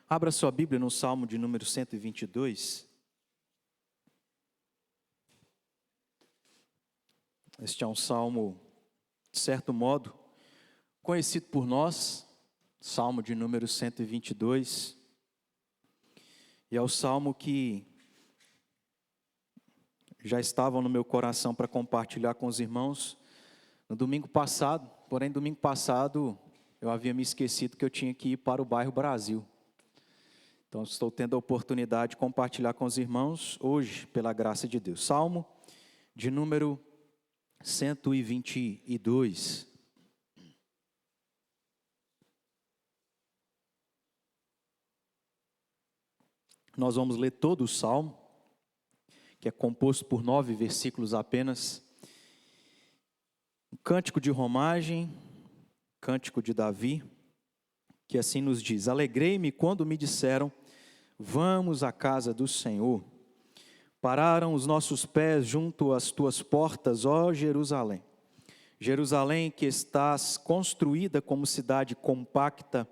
Abra sua Bíblia no Salmo de número 122. Este é um salmo, de certo modo, conhecido por nós, Salmo de número 122. E é o salmo que já estava no meu coração para compartilhar com os irmãos no domingo passado. Porém, domingo passado eu havia me esquecido que eu tinha que ir para o bairro Brasil. Então, estou tendo a oportunidade de compartilhar com os irmãos hoje, pela graça de Deus. Salmo de número 122. Nós vamos ler todo o salmo, que é composto por 9 versículos apenas. Um cântico de romagem, cântico de Davi, que assim nos diz: Alegrei-me quando me disseram, vamos à casa do Senhor. Pararam os nossos pés junto às tuas portas, ó Jerusalém. Jerusalém, que estás construída como cidade compacta,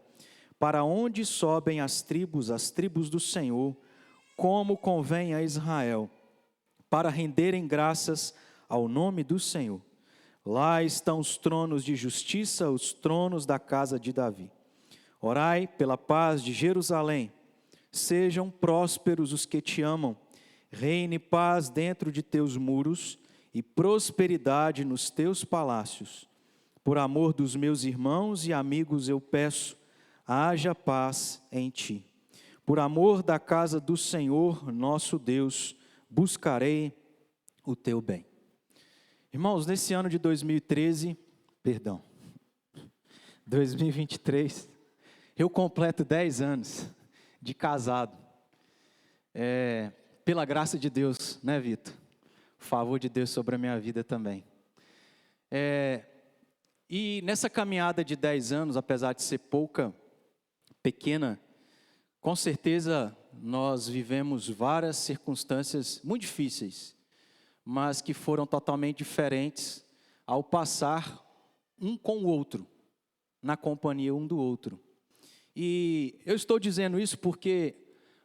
para onde sobem as tribos do Senhor, como convém a Israel, para renderem graças ao nome do Senhor. Lá estão os tronos de justiça, os tronos da casa de Davi. Orai pela paz de Jerusalém. Sejam prósperos os que te amam. Reine paz dentro de teus muros e prosperidade nos teus palácios. Por amor dos meus irmãos e amigos eu peço, haja paz em ti. Por amor da casa do Senhor, nosso Deus, buscarei o teu bem. Irmãos, nesse ano de 2023, eu completo 10 anos de casado. Pela graça de Deus, né, Vitor? O favor de Deus sobre a minha vida também. E nessa caminhada de 10 anos, apesar de ser pequena, com certeza nós vivemos várias circunstâncias muito difíceis, mas que foram totalmente diferentes ao passar um com o outro, na companhia um do outro. E eu estou dizendo isso porque,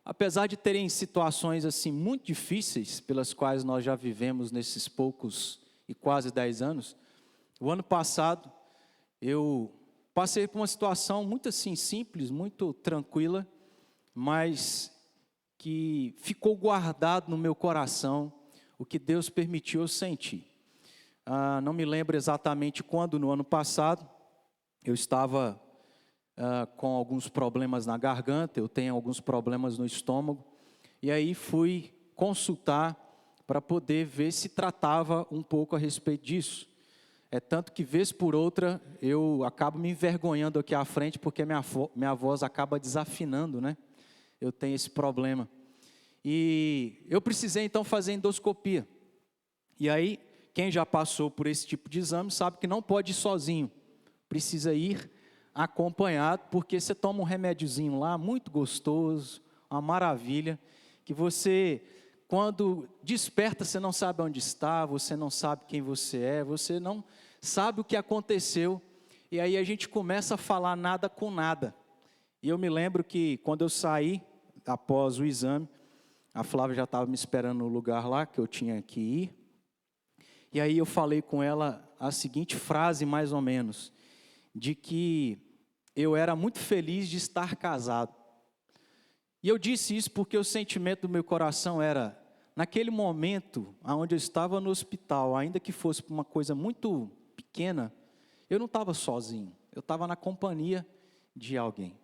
apesar de terem situações assim muito difíceis, pelas quais nós já vivemos nesses poucos e quase 10 anos, o ano passado eu passei por uma situação muito assim simples, muito tranquila, mas que ficou guardado no meu coração, o que Deus permitiu eu sentir. Não me lembro exatamente quando, no ano passado, eu estava com alguns problemas na garganta, eu tenho alguns problemas no estômago, e aí fui consultar para poder ver se tratava um pouco a respeito disso. Tanto que, vez por outra, eu acabo me envergonhando aqui à frente, porque minha voz acaba desafinando, né? Eu tenho esse problema. E eu precisei, então, fazer endoscopia. E aí, quem já passou por esse tipo de exame sabe que não pode ir sozinho. Precisa ir acompanhado, porque você toma um remédiozinho lá, muito gostoso, uma maravilha, que você, quando desperta, você não sabe onde está, você não sabe quem você é, você não sabe o que aconteceu, e aí a gente começa a falar nada com nada. E eu me lembro que quando eu saí, após o exame, a Flávia já estava me esperando no lugar lá, que eu tinha que ir, e aí eu falei com ela a seguinte frase, mais ou menos, de que eu era muito feliz de estar casado. E eu disse isso porque o sentimento do meu coração era, naquele momento, onde eu estava no hospital, ainda que fosse uma coisa muito pequena, eu não estava sozinho, eu estava na companhia de alguém.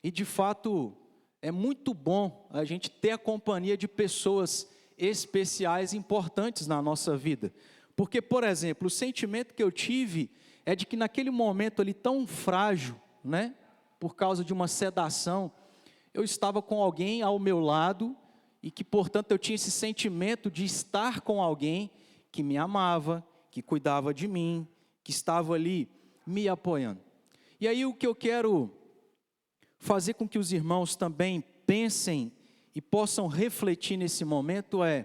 E de fato, é muito bom a gente ter a companhia de pessoas especiais, importantes na nossa vida. Porque, por exemplo, o sentimento que eu tive é de que naquele momento ali tão frágil, né, por causa de uma sedação, eu estava com alguém ao meu lado e que, portanto, eu tinha esse sentimento de estar com alguém que me amava, que cuidava de mim, que estava ali me apoiando. E aí o que eu quero fazer com que os irmãos também pensem e possam refletir nesse momento é: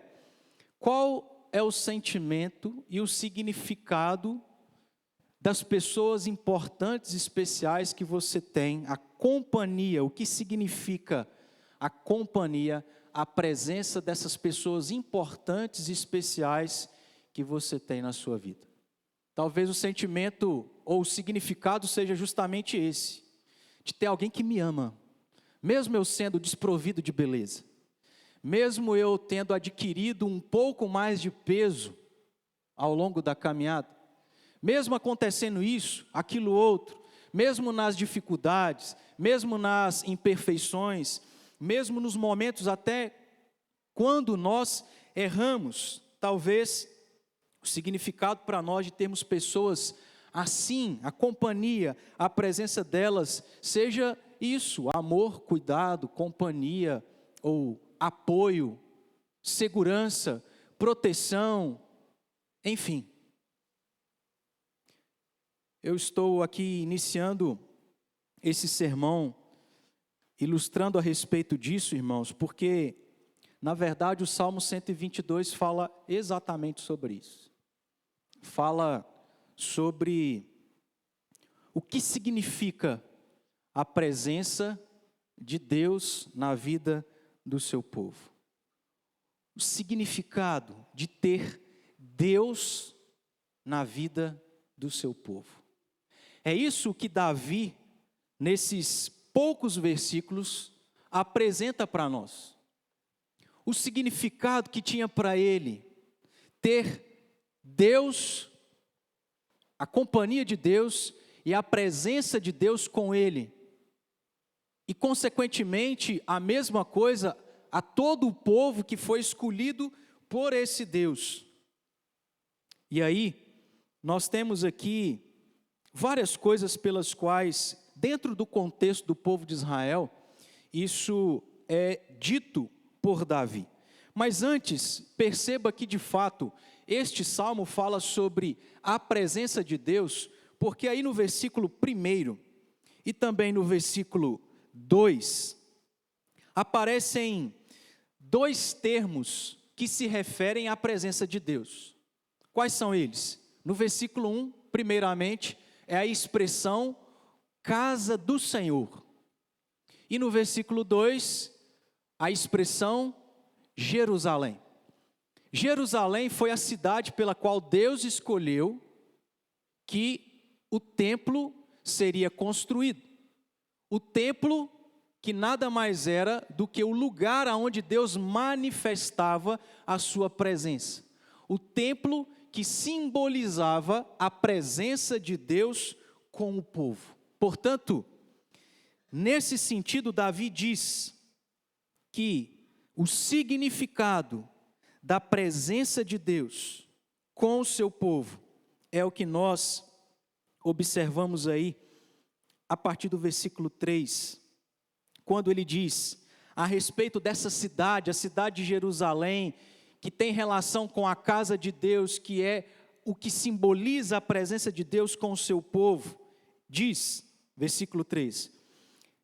qual é o sentimento e o significado das pessoas importantes e especiais que você tem, a companhia, o que significa a companhia, a presença dessas pessoas importantes e especiais que você tem na sua vida. Talvez o sentimento ou o significado seja justamente esse, de ter alguém que me ama, mesmo eu sendo desprovido de beleza, mesmo eu tendo adquirido um pouco mais de peso ao longo da caminhada, mesmo acontecendo isso, aquilo outro, mesmo nas dificuldades, mesmo nas imperfeições, mesmo nos momentos até quando nós erramos, talvez o significado para nós de termos pessoas assim, a companhia, a presença delas, seja isso, amor, cuidado, companhia ou apoio, segurança, proteção, enfim. Eu estou aqui iniciando esse sermão, ilustrando a respeito disso, irmãos, porque, na verdade, o Salmo 122 fala exatamente sobre isso. Fala sobre o que significa a presença de Deus na vida do seu povo. O significado de ter Deus na vida do seu povo. É isso que Davi, nesses poucos versículos, apresenta para nós. O significado que tinha para ele ter Deus, a companhia de Deus e a presença de Deus com ele. E, consequentemente, a mesma coisa a todo o povo que foi escolhido por esse Deus. E aí, nós temos aqui várias coisas pelas quais, dentro do contexto do povo de Israel, isso é dito por Davi. Mas antes, perceba que de fato, este salmo fala sobre a presença de Deus, porque aí no versículo 1 e também no versículo 2, aparecem dois termos que se referem à presença de Deus. Quais são eles? No versículo 1, primeiramente, é a expressão casa do Senhor. E no versículo 2, a expressão Jerusalém. Jerusalém foi a cidade pela qual Deus escolheu que o templo seria construído. O templo que nada mais era do que o lugar onde Deus manifestava a sua presença. O templo que simbolizava a presença de Deus com o povo. Portanto, nesse sentido, Davi diz que o significado da presença de Deus com o seu povo é o que nós observamos aí a partir do versículo 3, quando ele diz a respeito dessa cidade, a cidade de Jerusalém, que tem relação com a casa de Deus, que é o que simboliza a presença de Deus com o seu povo. Diz, versículo 3,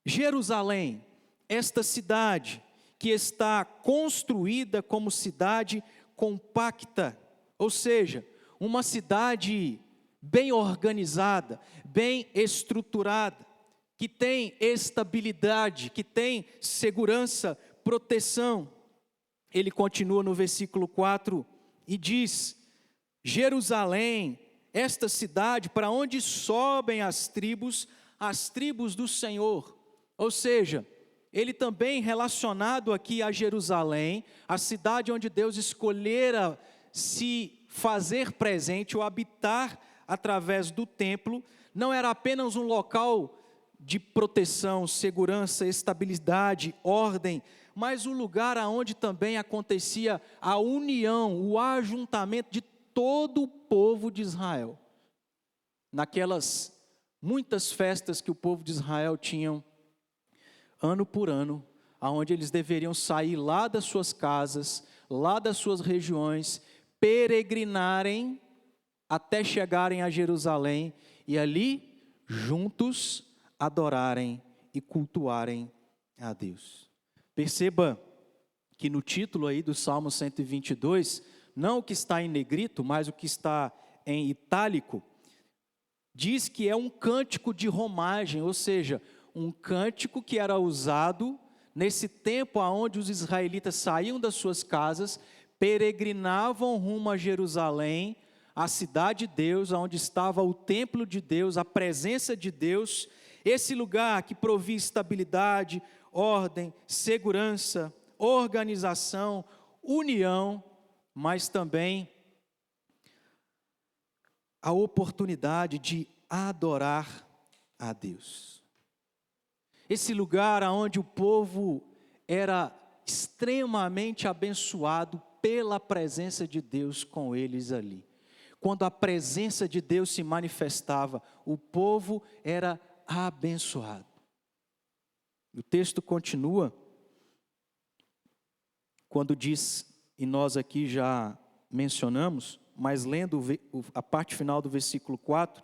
Jerusalém, esta cidade que está construída como cidade compacta, ou seja, uma cidade bem organizada, bem estruturada, que tem estabilidade, que tem segurança, proteção. Ele continua no versículo 4 e diz, Jerusalém, esta cidade para onde sobem as tribos do Senhor. Ou seja, ele também relacionado aqui a Jerusalém, a cidade onde Deus escolhera se fazer presente ou habitar através do templo, não era apenas um local de proteção, segurança, estabilidade, ordem, mas um lugar onde também acontecia a união, o ajuntamento de todo o povo de Israel. Naquelas muitas festas que o povo de Israel tinham, ano por ano, aonde eles deveriam sair lá das suas casas, lá das suas regiões, peregrinarem até chegarem a Jerusalém e ali, juntos, adorarem e cultuarem a Deus. Perceba que no título aí do Salmo 122, não o que está em negrito, mas o que está em itálico, diz que é um cântico de romagem, ou seja, um cântico que era usado nesse tempo onde os israelitas saíam das suas casas, peregrinavam rumo a Jerusalém, a cidade de Deus, onde estava o templo de Deus, a presença de Deus, esse lugar que provia estabilidade, ordem, segurança, organização, união, mas também a oportunidade de adorar a Deus. Esse lugar onde o povo era extremamente abençoado pela presença de Deus com eles ali. Quando a presença de Deus se manifestava, o povo era abençoado. O texto continua, quando diz, e nós aqui já mencionamos, mas lendo a parte final do versículo 4,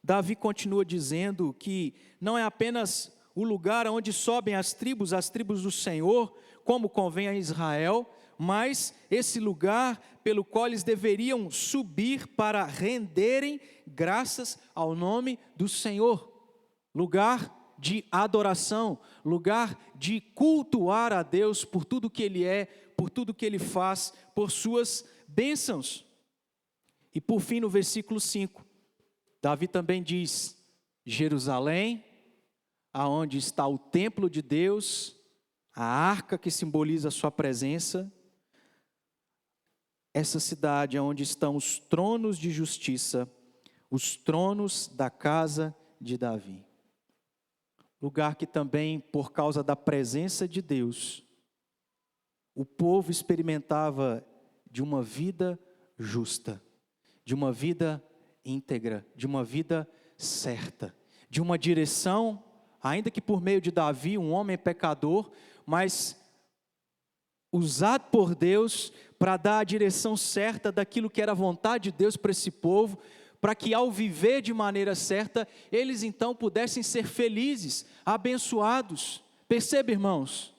Davi continua dizendo que não é apenas o lugar onde sobem as tribos do Senhor, como convém a Israel, mas esse lugar pelo qual eles deveriam subir para renderem graças ao nome do Senhor. Lugar de adoração, lugar de cultuar a Deus por tudo que Ele é, por tudo que Ele faz, por suas bênçãos. E por fim, no versículo 5, Davi também diz: Jerusalém, aonde está o templo de Deus, a arca que simboliza a sua presença, essa cidade onde estão os tronos de justiça, os tronos da casa de Davi. Lugar que também, por causa da presença de Deus, o povo experimentava de uma vida justa, de uma vida íntegra, de uma vida certa, de uma direção, ainda que por meio de Davi, um homem pecador, mas usado por Deus para dar a direção certa daquilo que era a vontade de Deus para esse povo, para que ao viver de maneira certa, eles então pudessem ser felizes, abençoados. Perceba, irmãos?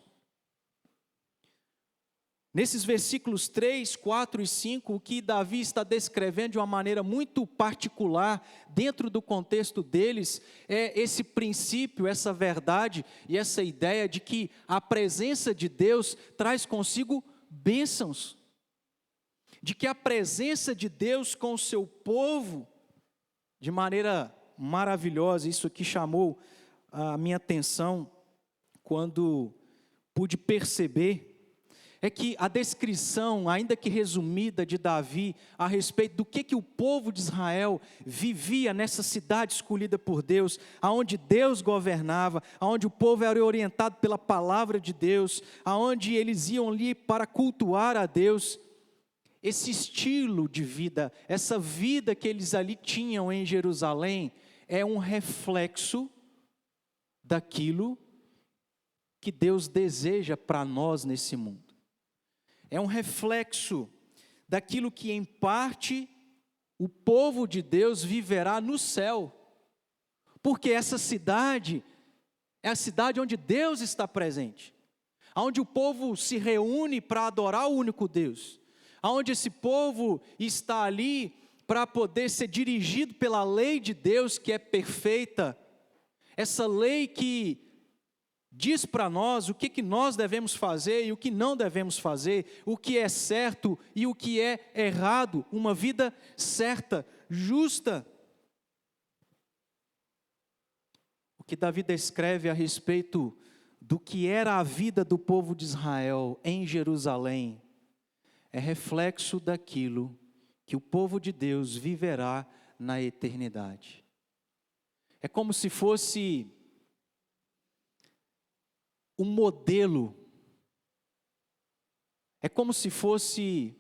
Nesses versículos 3, 4 e 5, o que Davi está descrevendo de uma maneira muito particular, dentro do contexto deles, é esse princípio, essa verdade e essa ideia de que a presença de Deus traz consigo bênçãos. De que a presença de Deus com o seu povo, de maneira maravilhosa, isso aqui chamou a minha atenção quando pude perceber, é que a descrição, ainda que resumida, de Davi a respeito do que o povo de Israel vivia nessa cidade escolhida por Deus, aonde Deus governava, aonde o povo era orientado pela palavra de Deus, aonde eles iam ali para cultuar a Deus. Esse estilo de vida, essa vida que eles ali tinham em Jerusalém, é um reflexo daquilo que Deus deseja para nós nesse mundo. É um reflexo daquilo que em parte o povo de Deus viverá no céu. Porque essa cidade é a cidade onde Deus está presente. Onde o povo se reúne para adorar o único Deus. Onde esse povo está ali para poder ser dirigido pela lei de Deus que é perfeita. Essa lei que diz para nós o que nós devemos fazer e o que não devemos fazer, o que é certo e o que é errado, uma vida certa, justa. O que Davi descreve a respeito do que era a vida do povo de Israel em Jerusalém, é reflexo daquilo que o povo de Deus viverá na eternidade. É como se fosse um modelo, é como se fosse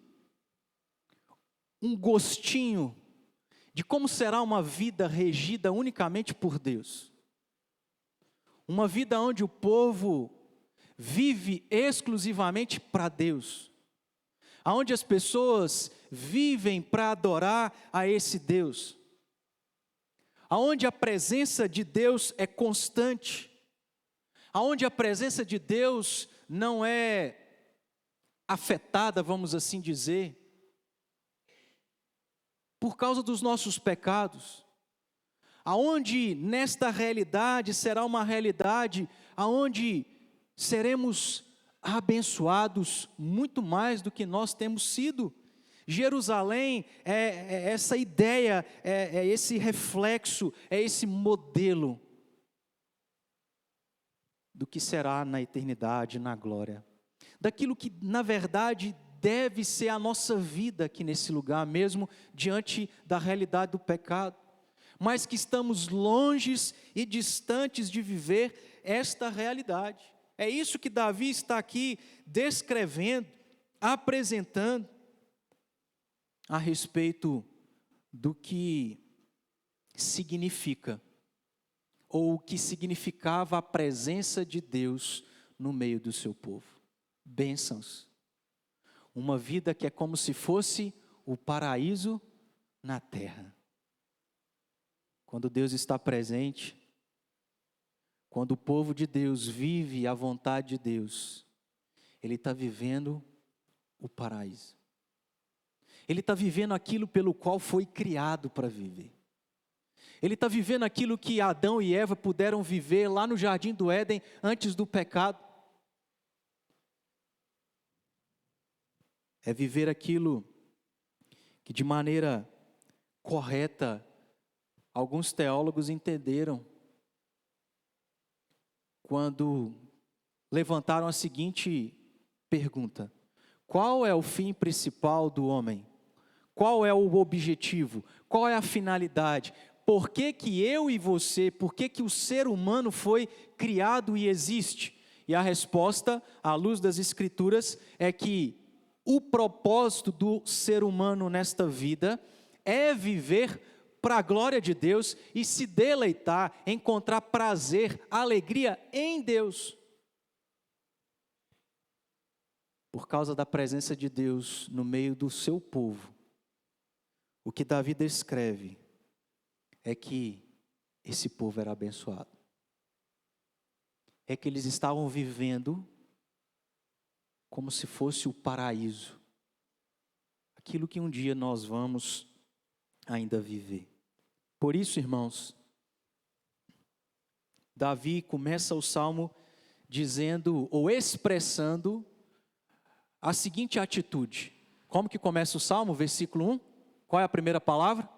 um gostinho de como será uma vida regida unicamente por Deus. Uma vida onde o povo vive exclusivamente para Deus. Onde as pessoas vivem para adorar a esse Deus. Onde a presença de Deus é constante. Onde a presença de Deus não é afetada, vamos assim dizer, por causa dos nossos pecados, aonde nesta realidade será uma realidade aonde seremos abençoados muito mais do que nós temos sido. Jerusalém é essa ideia, é esse reflexo, é esse modelo do que será na eternidade, na glória. Daquilo que, na verdade, deve ser a nossa vida aqui nesse lugar, mesmo diante da realidade do pecado, mas que estamos longes e distantes de viver esta realidade. É isso que Davi está aqui descrevendo, apresentando a respeito do que significa, ou o que significava a presença de Deus no meio do seu povo. Bênçãos. Uma vida que é como se fosse o paraíso na terra. Quando Deus está presente, quando o povo de Deus vive a vontade de Deus, ele está vivendo o paraíso. Ele está vivendo aquilo pelo qual foi criado para viver. Ele está vivendo aquilo que Adão e Eva puderam viver lá no Jardim do Éden antes do pecado. É viver aquilo que de maneira correta alguns teólogos entenderam quando levantaram a seguinte pergunta: qual é o fim principal do homem? Qual é o objetivo? Qual é a finalidade? Por que que eu e você, por que que o ser humano foi criado e existe? E a resposta, à luz das Escrituras, é que o propósito do ser humano nesta vida é viver para a glória de Deus e se deleitar, encontrar prazer, alegria em Deus. Por causa da presença de Deus no meio do seu povo, o que Davi descreve é que esse povo era abençoado. É que eles estavam vivendo como se fosse o paraíso. Aquilo que um dia nós vamos ainda viver. Por isso, irmãos, Davi começa o salmo dizendo ou expressando a seguinte atitude. Como que começa o salmo? Versículo 1. Qual é a primeira palavra?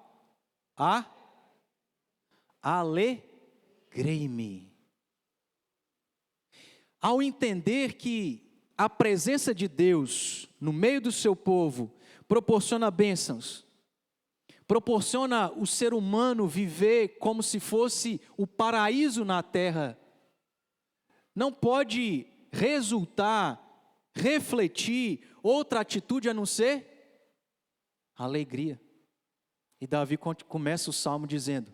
Alegrei-me. Ao entender que a presença de Deus no meio do seu povo proporciona bênçãos, proporciona o ser humano viver como se fosse o paraíso na terra, não pode resultar, refletir outra atitude a não ser alegria. E Davi começa o salmo dizendo: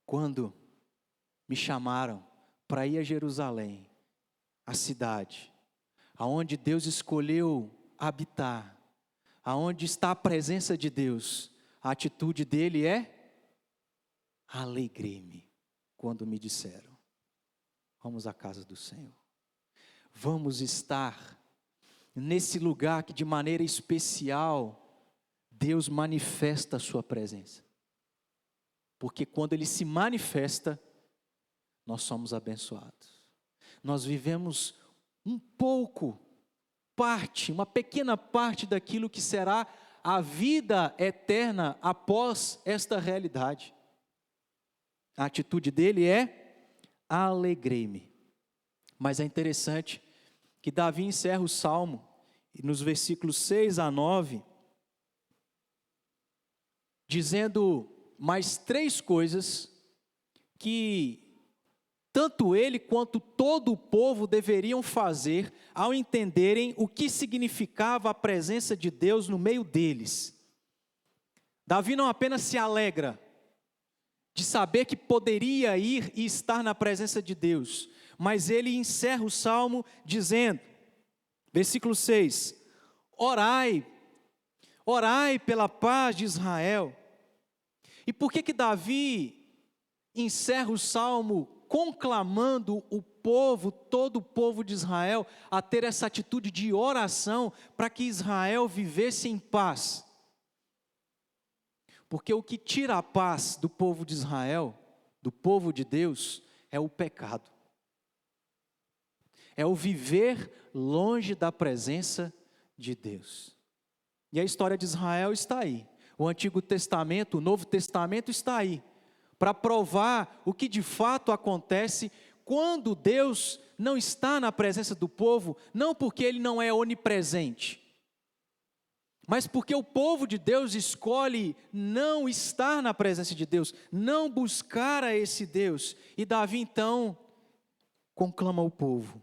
quando me chamaram para ir a Jerusalém, a cidade, aonde Deus escolheu habitar, aonde está a presença de Deus, a atitude dele é: alegrei-me quando me disseram, vamos à casa do Senhor. Vamos estar nesse lugar que de maneira especial Deus manifesta a sua presença. Porque quando Ele se manifesta, nós somos abençoados. Nós vivemos uma pequena parte daquilo que será a vida eterna após esta realidade. A atitude dele é: alegrei-me. Mas é interessante que Davi encerra o salmo, e nos versículos 6 a 9, dizendo mais 3 coisas que tanto ele quanto todo o povo deveriam fazer ao entenderem o que significava a presença de Deus no meio deles. Davi não apenas se alegra de saber que poderia ir e estar na presença de Deus, mas ele encerra o salmo dizendo, versículo 6, orai pela paz de Israel. E por que Davi encerra o salmo conclamando o povo, todo o povo de Israel, a ter essa atitude de oração para que Israel vivesse em paz? Porque o que tira a paz do povo de Israel, do povo de Deus, é o pecado. É o viver longe da presença de Deus. E a história de Israel está aí. O Antigo Testamento, o Novo Testamento está aí, para provar o que de fato acontece quando Deus não está na presença do povo, não porque Ele não é onipresente, mas porque o povo de Deus escolhe não estar na presença de Deus, não buscar a esse Deus. E Davi então conclama o povo,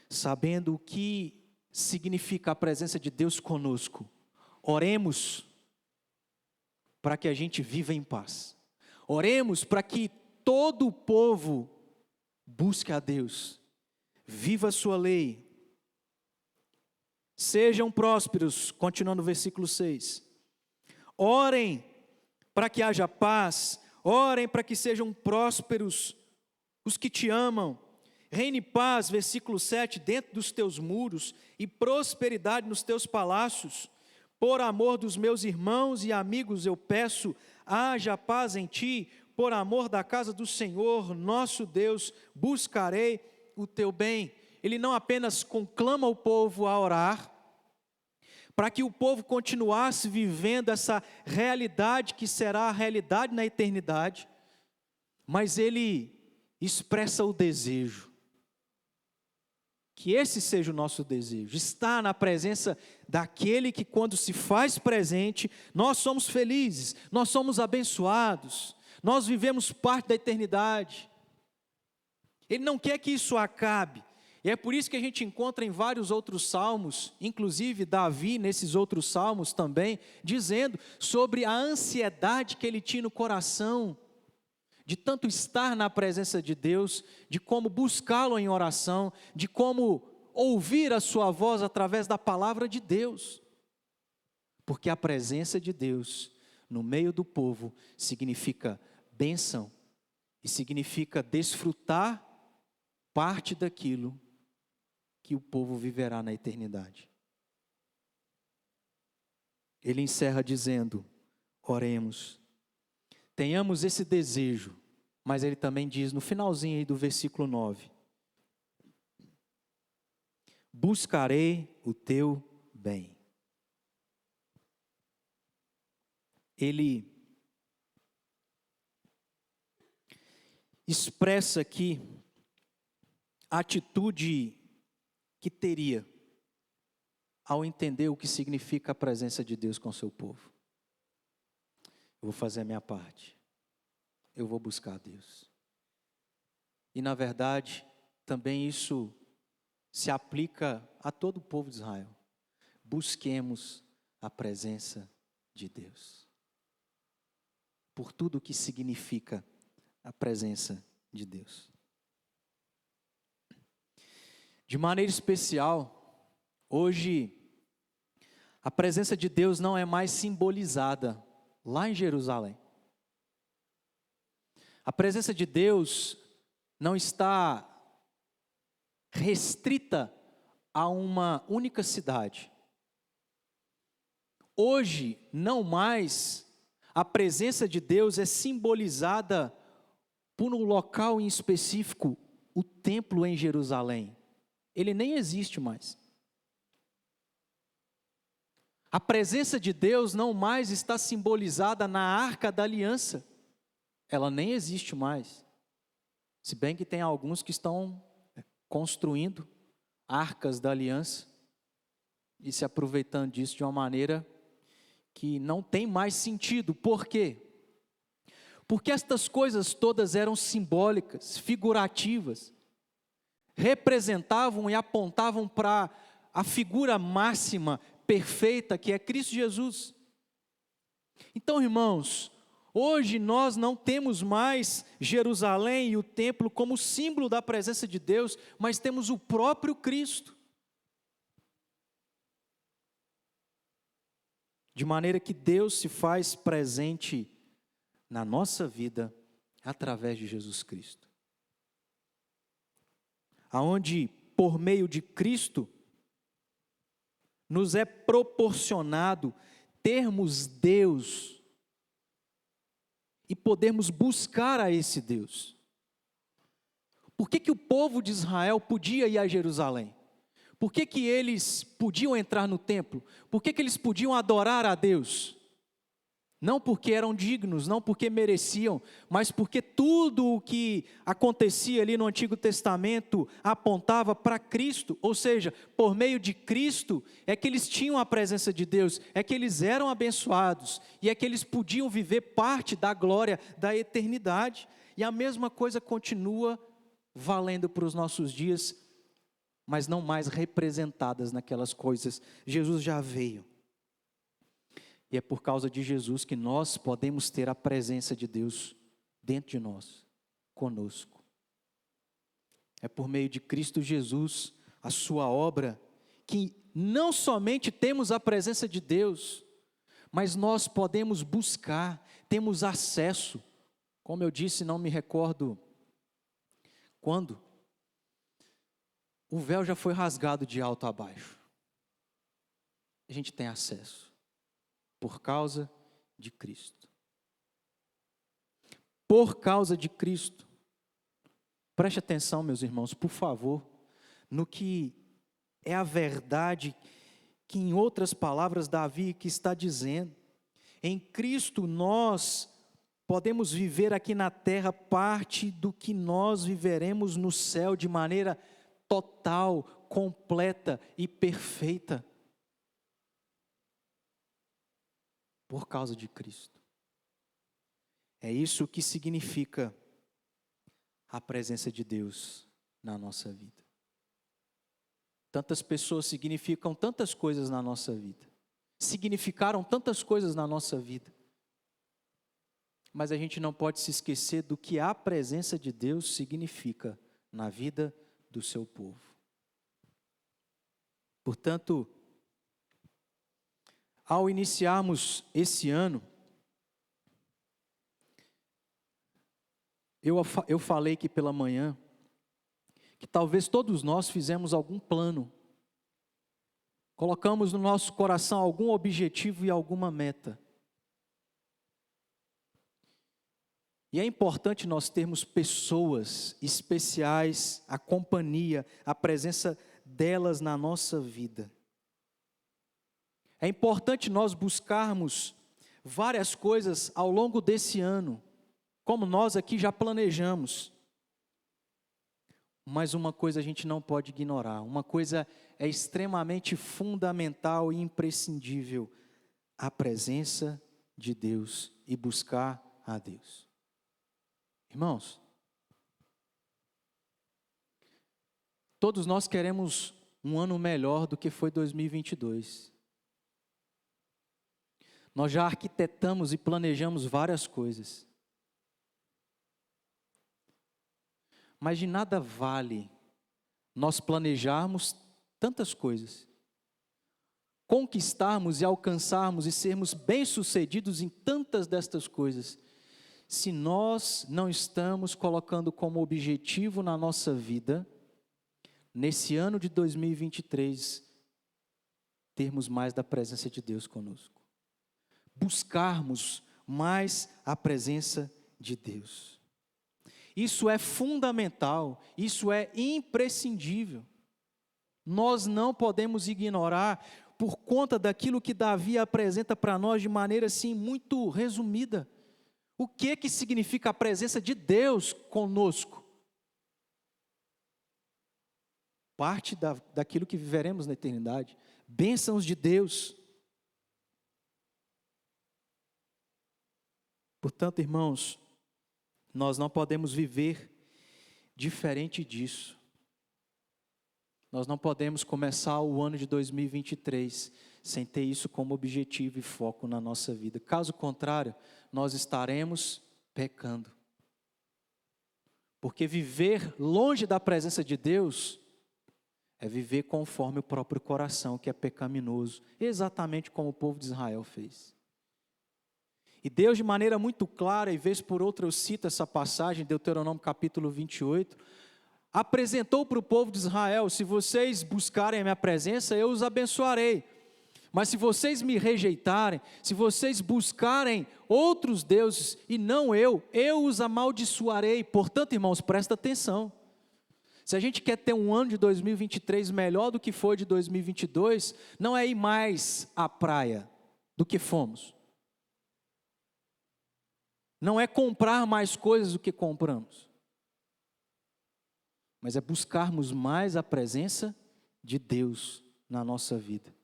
sabendo o que significa a presença de Deus conosco. Oremos para que a gente viva em paz. Oremos para que todo o povo busque a Deus, viva a sua lei. Sejam prósperos, continuando o versículo 6. Orem para que haja paz, orem para que sejam prósperos os que te amam. Reine paz, versículo 7, dentro dos teus muros e prosperidade nos teus palácios. Por amor dos meus irmãos e amigos eu peço, haja paz em ti, por amor da casa do Senhor, nosso Deus, buscarei o teu bem. Ele não apenas conclama o povo a orar, para que o povo continuasse vivendo essa realidade que será a realidade na eternidade, mas ele expressa o desejo, que esse seja o nosso desejo, estar na presença daquele que quando se faz presente, nós somos felizes, nós somos abençoados, nós vivemos parte da eternidade. Ele não quer que isso acabe, e é por isso que a gente encontra em vários outros salmos, inclusive Davi nesses outros salmos também, dizendo sobre a ansiedade que ele tinha no coração, de tanto estar na presença de Deus, de como buscá-lo em oração, de como ouvir a sua voz através da palavra de Deus. Porque a presença de Deus no meio do povo significa bênção e significa desfrutar parte daquilo que o povo viverá na eternidade. Ele encerra dizendo: oremos. Tenhamos esse desejo, mas ele também diz no finalzinho aí do versículo 9: buscarei o teu bem. Ele expressa aqui a atitude que teria ao entender o que significa a presença de Deus com o seu povo. Eu vou fazer a minha parte. Eu vou buscar a Deus. E na verdade, também isso se aplica a todo o povo de Israel. Busquemos a presença de Deus. Por tudo o que significa a presença de Deus. De maneira especial, hoje, a presença de Deus não é mais simbolizada lá em Jerusalém. A presença de Deus não está restrita a uma única cidade. Hoje, não mais, a presença de Deus é simbolizada por um local em específico, o templo em Jerusalém. Ele nem existe mais. A presença de Deus não mais está simbolizada na Arca da Aliança. Ela nem existe mais. Se bem que tem alguns que estão construindo arcas da aliança e se aproveitando disso de uma maneira que não tem mais sentido. Por quê? Porque estas coisas todas eram simbólicas, figurativas, representavam e apontavam para a figura máxima, perfeita, que é Cristo Jesus. Então, irmãos, hoje nós não temos mais Jerusalém e o templo como símbolo da presença de Deus, mas temos o próprio Cristo. De maneira que Deus se faz presente na nossa vida através de Jesus Cristo. Aonde, por meio de Cristo, nos é proporcionado termos Deus e podermos buscar a esse Deus. Por que o povo de Israel podia ir a Jerusalém? Por que eles podiam entrar no templo? Por que eles podiam adorar a Deus? Não porque eram dignos, não porque mereciam, mas porque tudo o que acontecia ali no Antigo Testamento apontava para Cristo. Ou seja, por meio de Cristo é que eles tinham a presença de Deus, é que eles eram abençoados e é que eles podiam viver parte da glória da eternidade. E a mesma coisa continua valendo para os nossos dias, mas não mais representadas naquelas coisas. Jesus já veio. E é por causa de Jesus que nós podemos ter a presença de Deus dentro de nós, conosco. É por meio de Cristo Jesus, a sua obra, que não somente temos a presença de Deus, mas nós podemos buscar, temos acesso. Como eu disse, não me recordo quando, o véu já foi rasgado de alto a baixo. A gente tem acesso. Por causa de Cristo. Por causa de Cristo. Preste atenção, meus irmãos, por favor, no que é a verdade que, em outras palavras, Davi que está dizendo. Em Cristo nós podemos viver aqui na terra parte do que nós viveremos no céu de maneira total, completa e perfeita. Por causa de Cristo. É isso que significa a presença de Deus na nossa vida. Tantas pessoas significam tantas coisas na nossa vida. Significaram tantas coisas na nossa vida. Mas a gente não pode se esquecer do que a presença de Deus significa na vida do seu povo. Portanto, ao iniciarmos esse ano, eu falei que pela manhã, que talvez todos nós fizemos algum plano, colocamos no nosso coração algum objetivo e alguma meta. E é importante nós termos pessoas especiais, a companhia, a presença delas na nossa vida. É importante nós buscarmos várias coisas ao longo desse ano, como nós aqui já planejamos. Mas uma coisa a gente não pode ignorar, uma coisa é extremamente fundamental e imprescindível: a presença de Deus e buscar a Deus. Irmãos, todos nós queremos um ano melhor do que foi 2022. Nós já arquitetamos e planejamos várias coisas. Mas de nada vale nós planejarmos tantas coisas, conquistarmos e alcançarmos e sermos bem-sucedidos em tantas destas coisas, se nós não estamos colocando como objetivo na nossa vida, nesse ano de 2023, termos mais da presença de Deus conosco. Buscarmos mais a presença de Deus. Isso é fundamental, isso é imprescindível. Nós não podemos ignorar por conta daquilo que Davi apresenta para nós de maneira assim muito resumida. O que significa a presença de Deus conosco? Parte daquilo que viveremos na eternidade, bênçãos de Deus. Portanto, irmãos, nós não podemos viver diferente disso. Nós não podemos começar o ano de 2023 sem ter isso como objetivo e foco na nossa vida. Caso contrário, nós estaremos pecando. Porque viver longe da presença de Deus é viver conforme o próprio coração, que é pecaminoso, exatamente como o povo de Israel fez. E Deus, de maneira muito clara, e vez por outra eu cito essa passagem, Deuteronômio capítulo 28, apresentou para o povo de Israel: se vocês buscarem a minha presença, eu os abençoarei. Mas se vocês me rejeitarem, se vocês buscarem outros deuses e não eu os amaldiçoarei. Portanto, irmãos, presta atenção. Se a gente quer ter um ano de 2023 melhor do que foi de 2022, não é ir mais à praia do que fomos. Não é comprar mais coisas do que compramos. Mas é buscarmos mais a presença de Deus na nossa vida.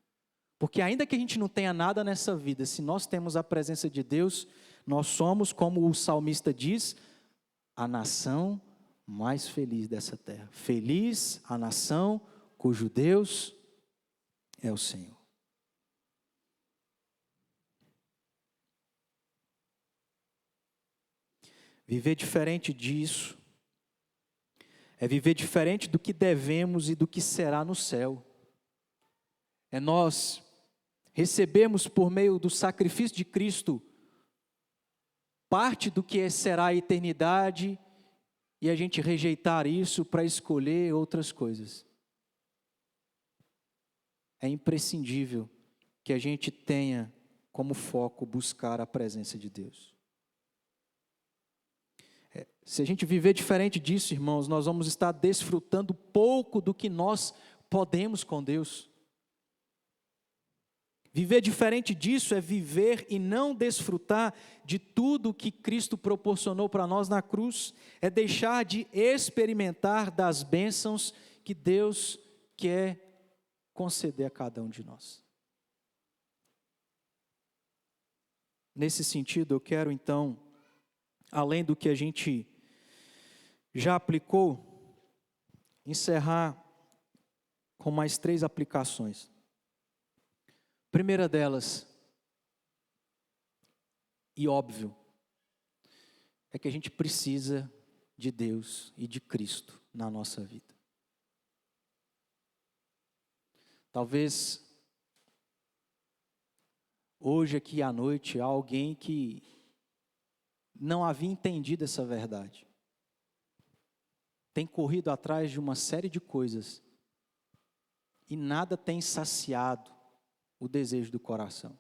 Porque ainda que a gente não tenha nada nessa vida, se nós temos a presença de Deus, nós somos, como o salmista diz, a nação mais feliz dessa terra. Feliz a nação cujo Deus é o Senhor. Viver diferente disso é viver diferente do que devemos e do que será no céu. É nós recebemos por meio do sacrifício de Cristo parte do que será a eternidade e a gente rejeitar isso para escolher outras coisas. É imprescindível que a gente tenha como foco buscar a presença de Deus. Se a gente viver diferente disso, irmãos, nós vamos estar desfrutando pouco do que nós podemos com Deus. Viver diferente disso é viver e não desfrutar de tudo que Cristo proporcionou para nós na cruz. É deixar de experimentar das bênçãos que Deus quer conceder a cada um de nós. Nesse sentido, eu quero então, além do que a gente já aplicou, encerrar com mais 3 aplicações. Primeira delas, e óbvio, é que a gente precisa de Deus e de Cristo na nossa vida. Talvez hoje aqui à noite há alguém que não havia entendido essa verdade. Tem corrido atrás de uma série de coisas e nada tem saciado o desejo do coração.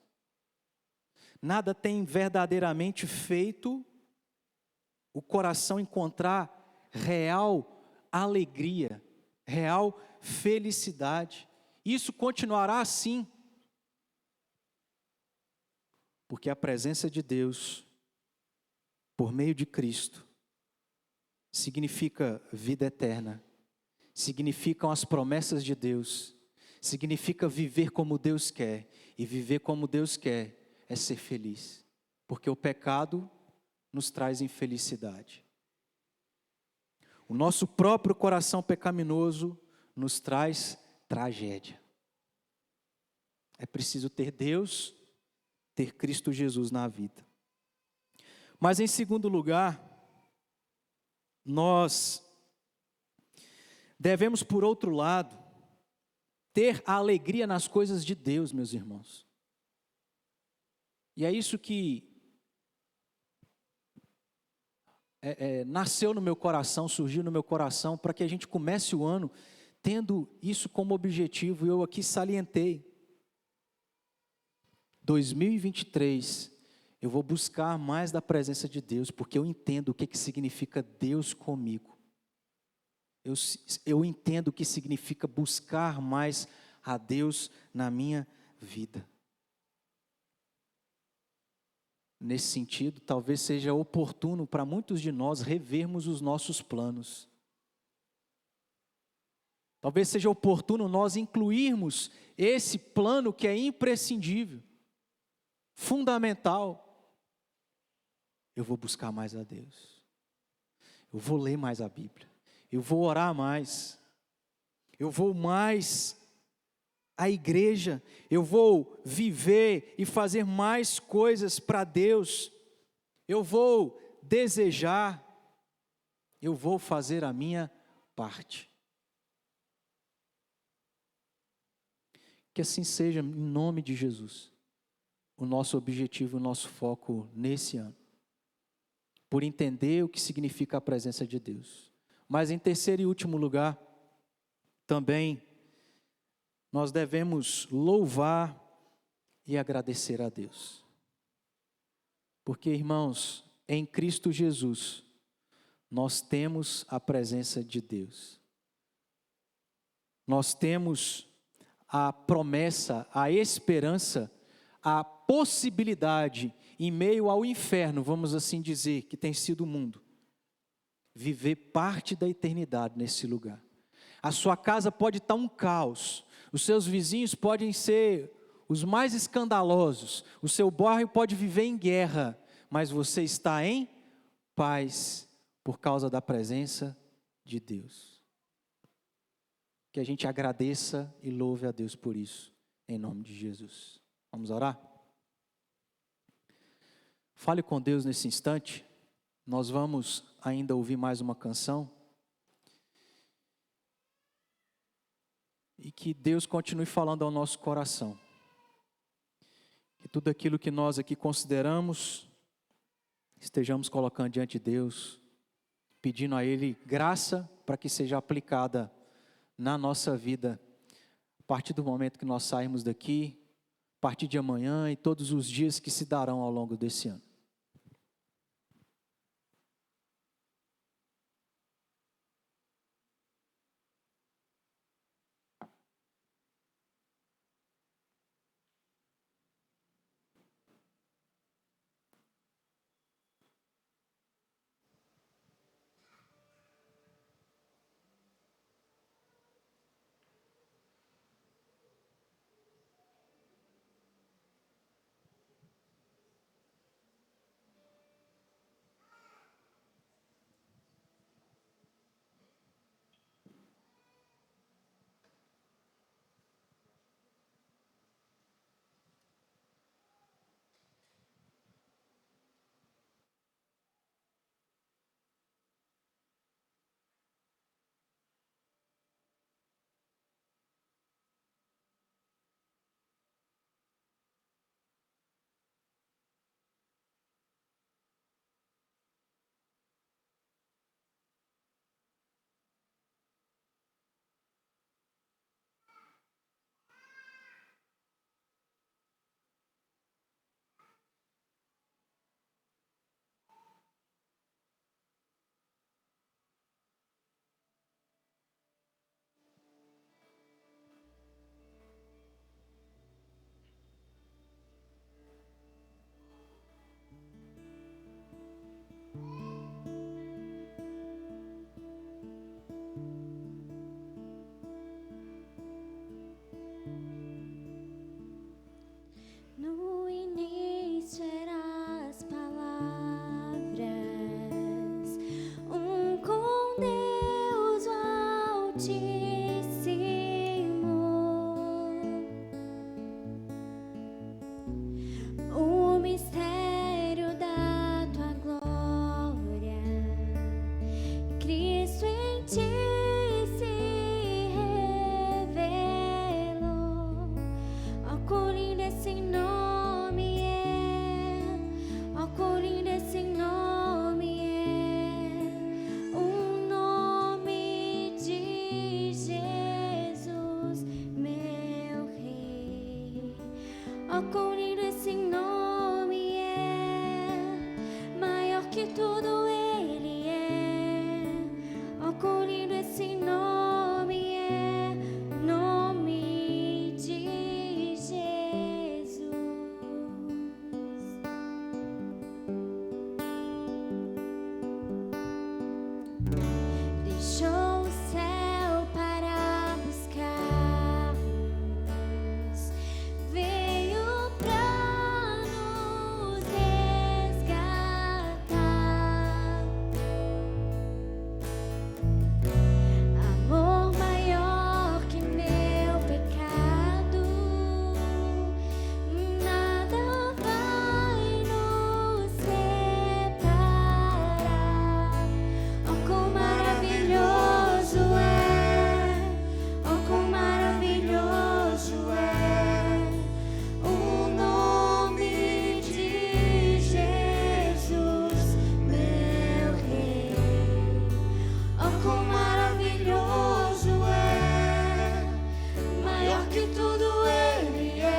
Nada tem verdadeiramente feito o coração encontrar real alegria, real felicidade. Isso continuará assim, porque a presença de Deus, por meio de Cristo, significa vida eterna, significam as promessas de Deus, significa viver como Deus quer, e viver como Deus quer é ser feliz, porque o pecado nos traz infelicidade. O nosso próprio coração pecaminoso nos traz tragédia. É preciso ter Deus, ter Cristo Jesus na vida. Mas em segundo lugar, nós devemos, por outro lado, ter a alegria nas coisas de Deus, meus irmãos. E é isso que nasceu no meu coração, surgiu no meu coração, para que a gente comece o ano tendo isso como objetivo. Eu aqui salientei. 2023, eu vou buscar mais da presença de Deus, porque eu entendo o que significa Deus comigo. Eu entendo o que significa buscar mais a Deus na minha vida. Nesse sentido, talvez seja oportuno para muitos de nós revermos os nossos planos. Talvez seja oportuno nós incluirmos esse plano que é imprescindível, fundamental. Eu vou buscar mais a Deus. Eu vou ler mais a Bíblia. Eu vou orar mais. Eu vou mais à igreja. Eu vou viver e fazer mais coisas para Deus. Eu vou desejar. Eu vou fazer a minha parte. Que assim seja, em nome de Jesus, o nosso objetivo, o nosso foco nesse ano. Por entender o que significa a presença de Deus. Mas em terceiro e último lugar, também nós devemos louvar e agradecer a Deus. Porque, irmãos, em Cristo Jesus, nós temos a presença de Deus. Nós temos a promessa, a esperança, a possibilidade, em meio ao inferno, vamos assim dizer, que tem sido o mundo, viver parte da eternidade nesse lugar. A sua casa pode estar um caos, os seus vizinhos podem ser os mais escandalosos, o seu bairro pode viver em guerra, mas você está em paz por causa da presença de Deus. Que a gente agradeça e louve a Deus por isso, em nome de Jesus. Vamos orar? Fale com Deus nesse instante. Nós vamos ainda ouvir mais uma canção. E que Deus continue falando ao nosso coração. Que tudo aquilo que nós aqui consideramos, estejamos colocando diante de Deus, pedindo a Ele graça para que seja aplicada na nossa vida, a partir do momento que nós sairmos daqui, a partir de amanhã e todos os dias que se darão ao longo desse ano. No início eram as palavras, com Deus o Altíssimo, o mistério da tua glória, Cristo em ti se revelou. Ó, quão lindo esse nome é, ó, quão lindo esse nome é, o nome de Jesus, meu Rei. Ó, quão lindo esse nome é, maior que tudo Ele é. Ó, quão lindo esse nome é, nome de Jesus. Deixou o céu para buscar-nos, veio pra nos resgatar. Amor maior que meu pecado, nada vai nos separar. Oh, quão maravilhoso é, oh, quão maravilhoso é o nome de Jesus, meu Rei. Oh, quão maravilhoso é, maior que tudo Ele é.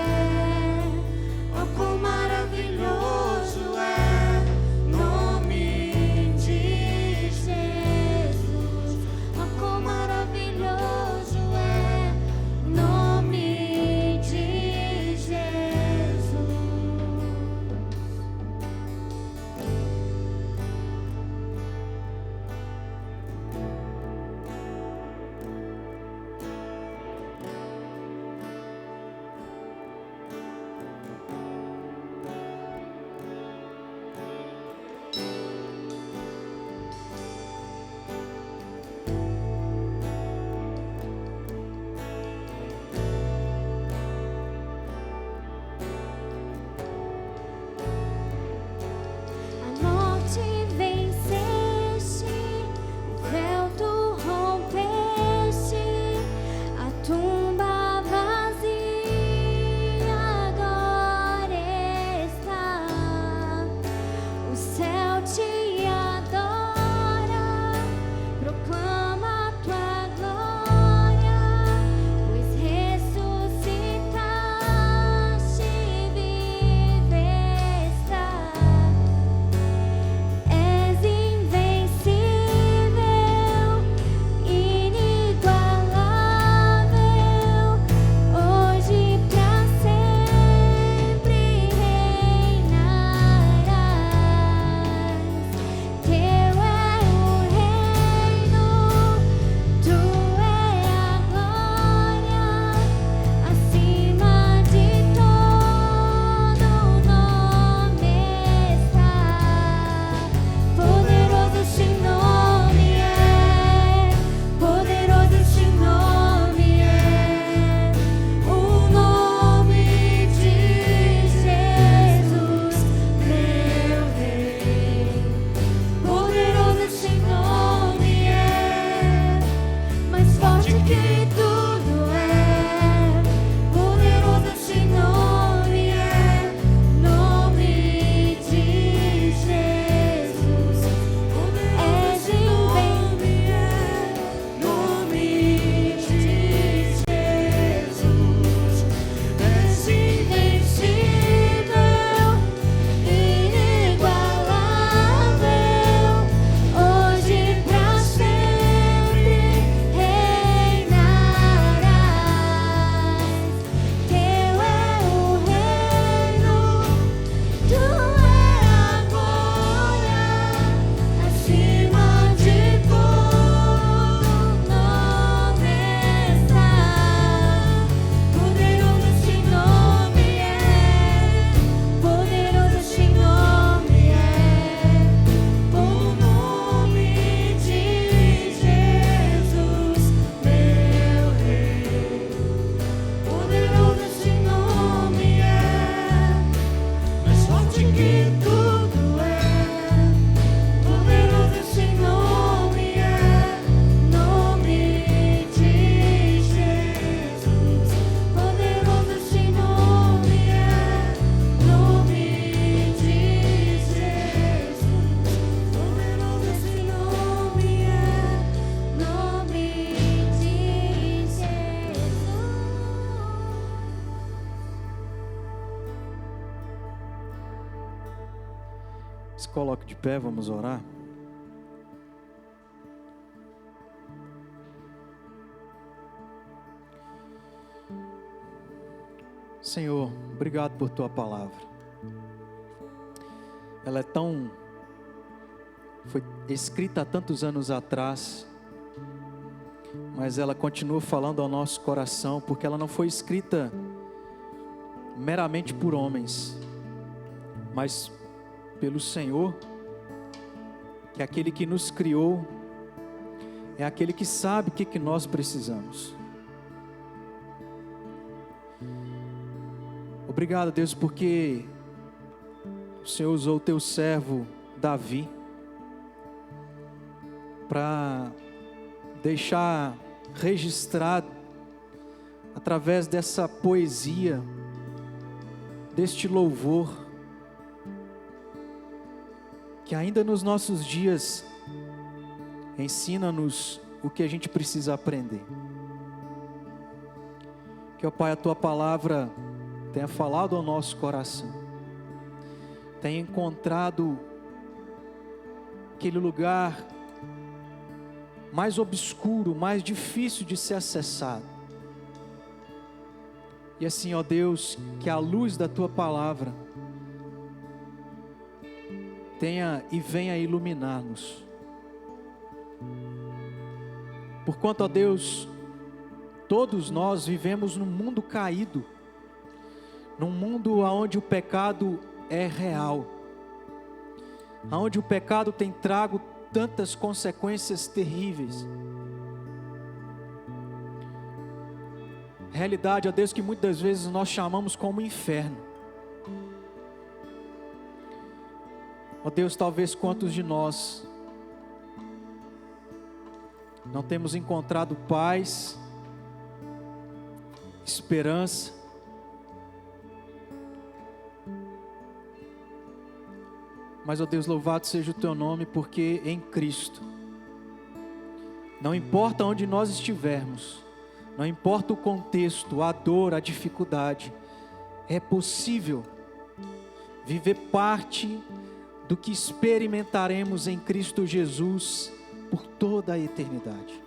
coloque de pé, vamos orar. Senhor, obrigado por tua palavra. Ela foi escrita há tantos anos atrás, mas ela continua falando ao nosso coração, porque ela não foi escrita meramente por homens, mas pelo Senhor, que é aquele que nos criou, é aquele que sabe o que nós precisamos. Obrigado, Deus, porque o Senhor usou o teu servo Davi para deixar registrado, através dessa poesia, deste louvor, que ainda nos nossos dias ensina-nos o que a gente precisa aprender. Que, ó Pai, a tua palavra tenha falado ao nosso coração, tenha encontrado aquele lugar mais obscuro, mais difícil de ser acessado. E assim, ó Deus, que a luz da tua palavra tenha e venha iluminar-nos. Porquanto, ó Deus, todos nós vivemos num mundo caído, num mundo onde o pecado é real, onde o pecado tem trago tantas consequências terríveis. Realidade, ó Deus, que muitas vezes nós chamamos como inferno. Ó Deus, talvez quantos de nós não temos encontrado paz, esperança, mas, ó Deus, louvado seja o teu nome, porque em Cristo, não importa onde nós estivermos, não importa o contexto, a dor, a dificuldade, é possível viver parte do que experimentaremos em Cristo Jesus por toda a eternidade.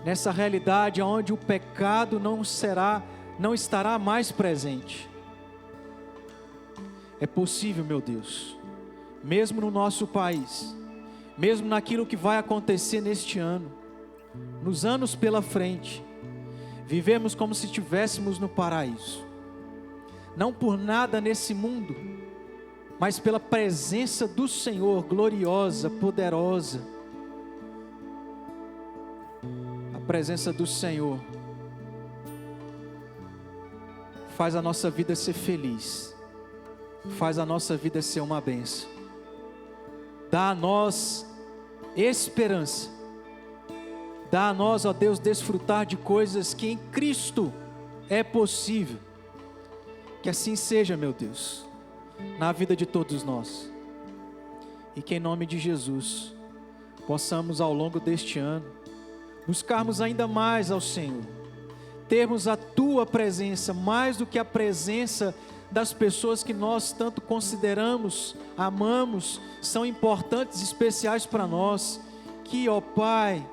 Nessa realidade onde o pecado não estará mais presente. É possível, meu Deus, mesmo no nosso país, mesmo naquilo que vai acontecer neste ano, nos anos pela frente, vivemos como se estivéssemos no paraíso. Não por nada nesse mundo, mas pela presença do Senhor, gloriosa, poderosa. A presença do Senhor faz a nossa vida ser feliz, faz a nossa vida ser uma bênção, dá a nós esperança, dá a nós, ó Deus, desfrutar de coisas que em Cristo é possível. Que assim seja, meu Deus, na vida de todos nós, e que em nome de Jesus possamos ao longo deste ano buscarmos ainda mais ao Senhor, termos a tua presença mais do que a presença das pessoas que nós tanto consideramos, amamos, são importantes, especiais para nós. Que, ó Pai,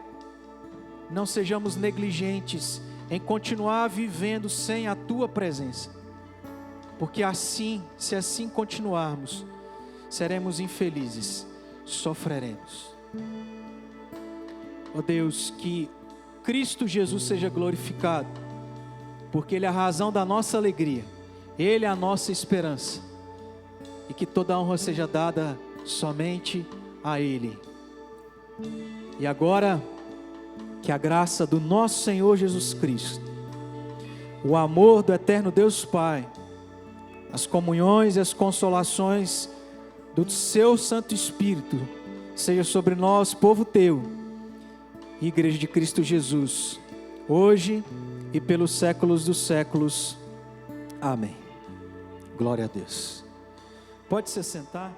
não sejamos negligentes em continuar vivendo sem a tua presença, porque assim, se assim continuarmos, seremos infelizes, sofreremos. Ó Deus, que Cristo Jesus seja glorificado, porque Ele é a razão da nossa alegria, Ele é a nossa esperança, e que toda a honra seja dada somente a Ele. E agora, que a graça do nosso Senhor Jesus Cristo, o amor do eterno Deus Pai, as comunhões e as consolações do seu Santo Espírito, seja sobre nós, povo teu, Igreja de Cristo Jesus, hoje e pelos séculos dos séculos. Amém. Glória a Deus. Pode se sentar.